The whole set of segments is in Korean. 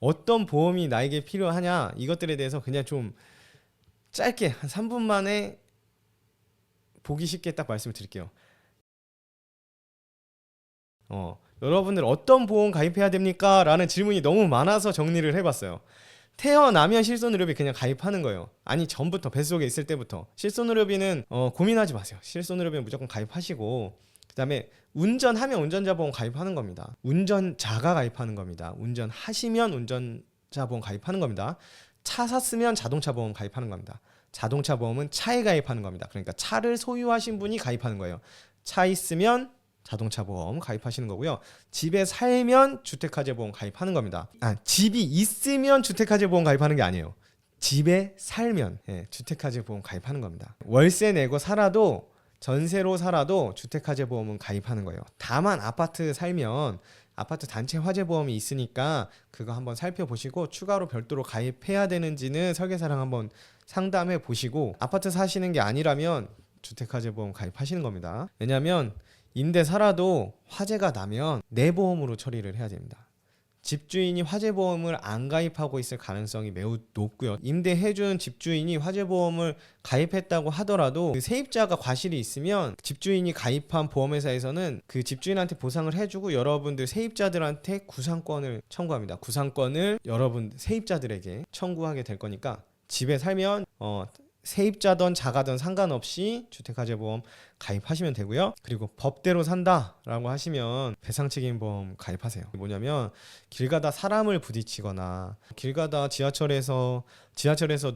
어떤 보험이 나에게 필요하냐 이것들에 대해서 그냥 좀 짧게 한 3분 만에 보기 쉽게 딱 말씀을 드릴게요. 여러분들 어떤 보험 가입해야 됩니까? 라는 질문이 너무 많아서 정리를 해봤어요. 태어나면 실손의료비 그냥 가입하는 거예요. 아니 전부터 뱃속에 있을 때부터 실손의료비는 고민하지 마세요. 실손의료비는 무조건 가입하시고, 그 다음에 운전하면 운전자 보험 가입하는 겁니다. 운전자가 가입하는 겁니다. 운전하시면 운전자 보험 가입하는 겁니다. 차 샀으면 자동차 보험 가입하는 겁니다. 자동차 보험은 차에 가입하는 겁니다. 그러니까 차를 소유하신 분이 가입하는 거예요. 차 있으면 자동차 보험 가입하시는 거고요. 집에 살면 주택화재 보험 가입하는 겁니다. 집이 있으면 주택화재 보험 가입하는 게 아니에요. 집에 살면 주택화재 보험 가입하는 겁니다. 월세 내고 살아도, 전세로 살아도 주택화재 보험은 가입하는 거예요. 다만 아파트 살면 아파트 단체 화재 보험이 있으니까 그거 한번 살펴보시고 추가로 별도로 가입해야 되는지는 설계사랑 한번 상담해 보시고, 아파트 사시는 게 아니라면 주택화재 보험 가입하시는 겁니다. 왜냐하면 임대 살아도 화재가 나면 내 보험으로 처리를 해야 됩니다. 집주인이 화재보험을 안 가입하고 있을 가능성이 매우 높고요. 임대해준 집주인이 화재보험을 가입했다고 하더라도 그 세입자가 과실이 있으면 집주인이 가입한 보험회사에서는 그 집주인한테 보상을 해주고 여러분들 세입자들한테 구상권을 청구합니다. 구상권을 여러분 세입자들에게 청구하게 될 거니까 집에 살면 세입자든 자가든 상관없이 주택화재보험 가입하시면 되고요. 그리고 법대로 산다라고 하시면 배상책임보험 가입하세요. 뭐냐면 길 가다 사람을 부딪히거나 길 가다 지하철에서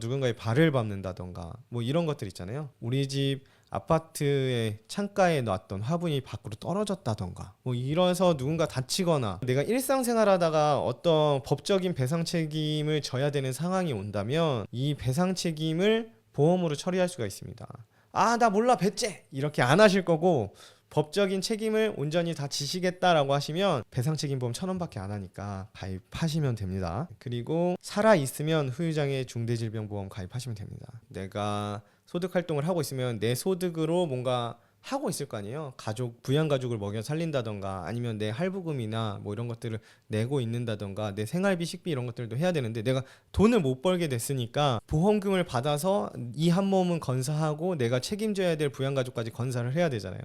누군가의 발을 밟는다던가 뭐 이런 것들 있잖아요. 우리 집 아파트의 창가에 놨던 화분이 밖으로 떨어졌다던가 뭐 이래서 누군가 다치거나 내가 일상생활하다가 어떤 법적인 배상 책임을 져야 되는 상황이 온다면 이 배상 책임을 보험으로 처리할 수가 있습니다. 나 몰라 배째 이렇게 안 하실 거고, 법적인 책임을 온전히 다 지시겠다라고 하시면 배상책임보험 1,000원밖에 안 하니까 가입하시면 됩니다. 그리고 살아있으면 후유장애 중대질병보험 가입하시면 됩니다. 내가 소득활동을 하고 있으면 내 소득으로 뭔가 하고 있을 거 아니에요. 부양가족을 먹여 살린다던가 아니면 내 할부금이나 뭐 이런 것들을 내고 있는다던가 내 생활비 식비 이런 것들도 해야 되는데 내가 돈을 못 벌게 됐으니까 보험금을 받아서 이 한 몸은 건사하고 내가 책임져야 될 부양가족까지 건사를 해야 되잖아요.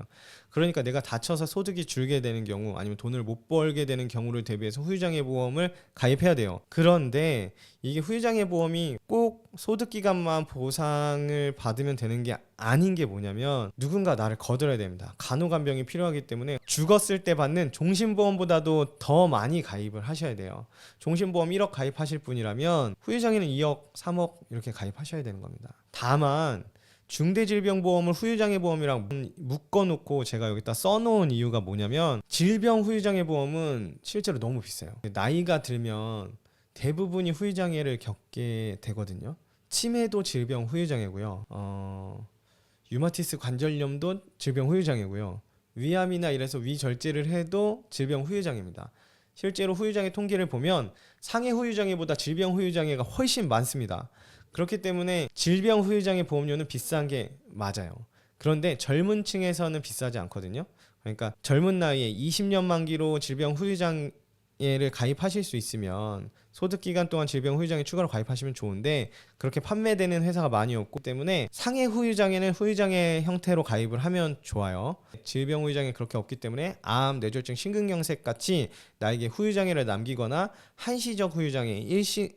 그러니까 내가 다쳐서 소득이 줄게 되는 경우 아니면 돈을 못 벌게 되는 경우를 대비해서 후유장애 보험을 가입해야 돼요. 그런데 이게 후유장애 보험이 꼭 소득기간만 보상을 받으면 되는 게 아닌 게 뭐냐면 누군가 나를 거들어야 됩니다. 간호간병이 필요하기 때문에 죽었을 때 받는 종신보험보다도 더 많이 가입을 하셔야 돼요. 종신보험 1억 가입하실 분이라면 후유장애는 2억, 3억 이렇게 가입하셔야 되는 겁니다. 다만 중대질병보험을 후유장애보험이랑 묶어놓고 제가 여기다 써놓은 이유가 뭐냐면 질병 후유장애보험은 실제로 너무 비싸요. 나이가 들면 대부분이 후유장애를 겪게 되거든요. 치매도 질병 후유장애고요. 류마티스 관절염도 질병 후유장애고요. 위암이나 이래서 위절제를 해도 질병 후유장애입니다. 실제로 후유장애 통계를 보면 상해 후유장애보다 질병 후유장애가 훨씬 많습니다. 그렇기 때문에 질병 후유장애 보험료는 비싼 게 맞아요. 그런데 젊은 층에서는 비싸지 않거든요. 그러니까 젊은 나이에 20년 만기로 질병 후유장애를 가입하실 수 있으면 소득기간 동안 질병 후유장애 추가로 가입하시면 좋은데 그렇게 판매되는 회사가 많이 없기 때문에 상해 후유장애는 후유장애 형태로 가입을 하면 좋아요. 질병 후유장애 그렇게 없기 때문에 암, 뇌졸중, 심근경색 같이 나에게 후유장애를 남기거나 한시적 후유장애,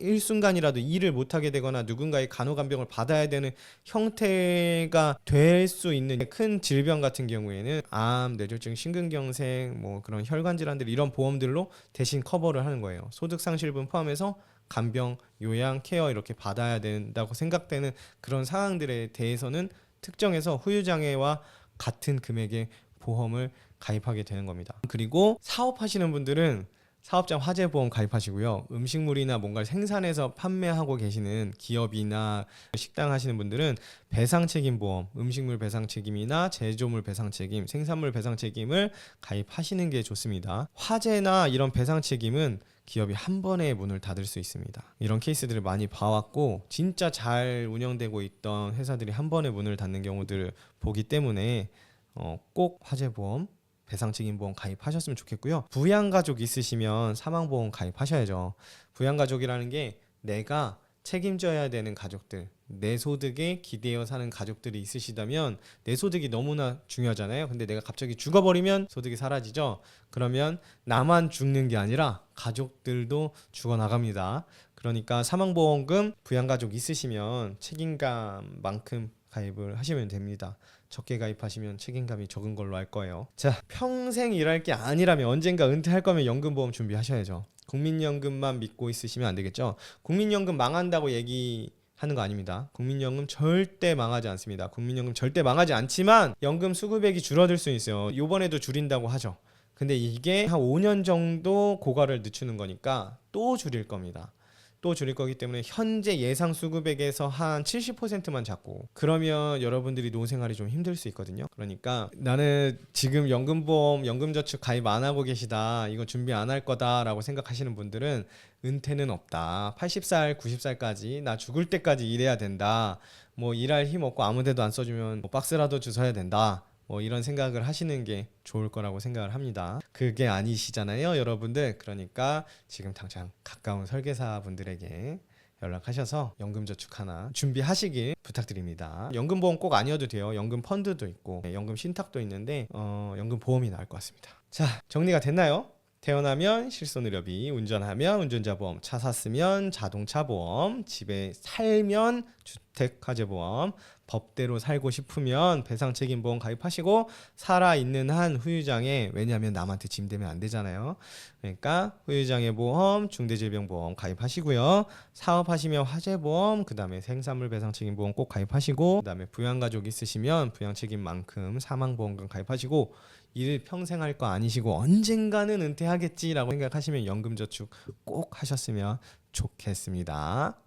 일순간이라도 일을 못하게 되거나 누군가의 간호간병을 받아야 되는 형태가 될 수 있는 큰 질병 같은 경우에는 암, 뇌졸중, 심근경색, 뭐 그런 혈관질환들 이런 보험들로 대신 커버를 하는 거예요. 소득상실분 포함해서 간병, 요양, 케어 이렇게 받아야 된다고 생각되는 그런 상황들에 대해서는 특정해서 후유장애와 같은 금액의 보험을 가입하게 되는 겁니다. 그리고 사업하시는 분들은 사업장 화재보험 가입하시고요. 음식물이나 뭔가를 생산해서 판매하고 계시는 기업이나 식당 하시는 분들은 배상책임보험, 음식물 배상책임이나 제조물 배상책임, 생산물 배상책임을 가입하시는 게 좋습니다. 화재나 이런 배상책임은 기업이 한 번에 문을 닫을 수 있습니다. 이런 케이스들을 많이 봐왔고 진짜 잘 운영되고 있던 회사들이 한 번에 문을 닫는 경우들을 보기 때문에 꼭 화재보험 배상책임보험 가입하셨으면 좋겠고요. 부양가족 있으시면 사망보험 가입하셔야죠. 부양가족이라는 게 내가 책임져야 되는 가족들, 내 소득에 기대어 사는 가족들이 있으시다면 내 소득이 너무나 중요하잖아요. 근데 내가 갑자기 죽어버리면 소득이 사라지죠. 그러면 나만 죽는 게 아니라 가족들도 죽어나갑니다. 그러니까 사망보험금 부양가족 있으시면 책임감만큼 가입을 하시면 됩니다. 적게 가입하시면 책임감이 적은 걸로 알 거예요. 자, 평생 일할 게 아니라면 언젠가 은퇴할 거면 연금보험 준비하셔야죠. 국민연금만 믿고 있으시면 안 되겠죠. 국민연금 망한다고 얘기하는 거 아닙니다. 국민연금 절대 망하지 않습니다. 국민연금 절대 망하지 않지만 연금 수급액이 줄어들 수 있어요. 요번에도 줄인다고 하죠. 근데 이게 한 5년 정도 고갈을 늦추는 거니까 또 줄일 겁니다. 또 줄일 거기 때문에 현재 예상 수급액에서 한 70%만 잡고, 그러면 여러분들이 노후생활이 좀 힘들 수 있거든요. 그러니까 나는 지금 연금보험, 연금저축 가입 안 하고 계시다, 이거 준비 안 할 거다라고 생각하시는 분들은 은퇴는 없다. 80살, 90살까지 나 죽을 때까지 일해야 된다. 뭐 일할 힘 없고 아무 데도 안 써주면 뭐 박스라도 주워야 된다. 뭐 이런 생각을 하시는 게 좋을 거라고 생각을 합니다. 그게 아니시잖아요, 여러분들. 그러니까 지금 당장 가까운 설계사 분들에게 연락하셔서 연금저축 하나 준비하시길 부탁드립니다. 연금보험 꼭 아니어도 돼요. 연금 펀드도 있고 연금 신탁도 있는데 연금보험이 나을 것 같습니다. 자, 정리가 됐나요? 태어나면 실손의료비, 운전하면 운전자보험, 차 샀으면 자동차보험, 집에 살면 주택화재보험, 법대로 살고 싶으면 배상책임보험 가입하시고, 살아있는 한 후유장애, 왜냐하면 남한테 짐되면 안 되잖아요. 그러니까 후유장애 보험, 중대질병보험 가입하시고요. 사업하시면 화재보험, 그 다음에 생산물 배상책임보험 꼭 가입하시고, 그 다음에 부양가족 있으시면 부양책임만큼 사망보험금 가입하시고, 일 평생 할 거 아니시고 언젠가는 은퇴하겠지라고 생각하시면 연금저축 꼭 하셨으면 좋겠습니다.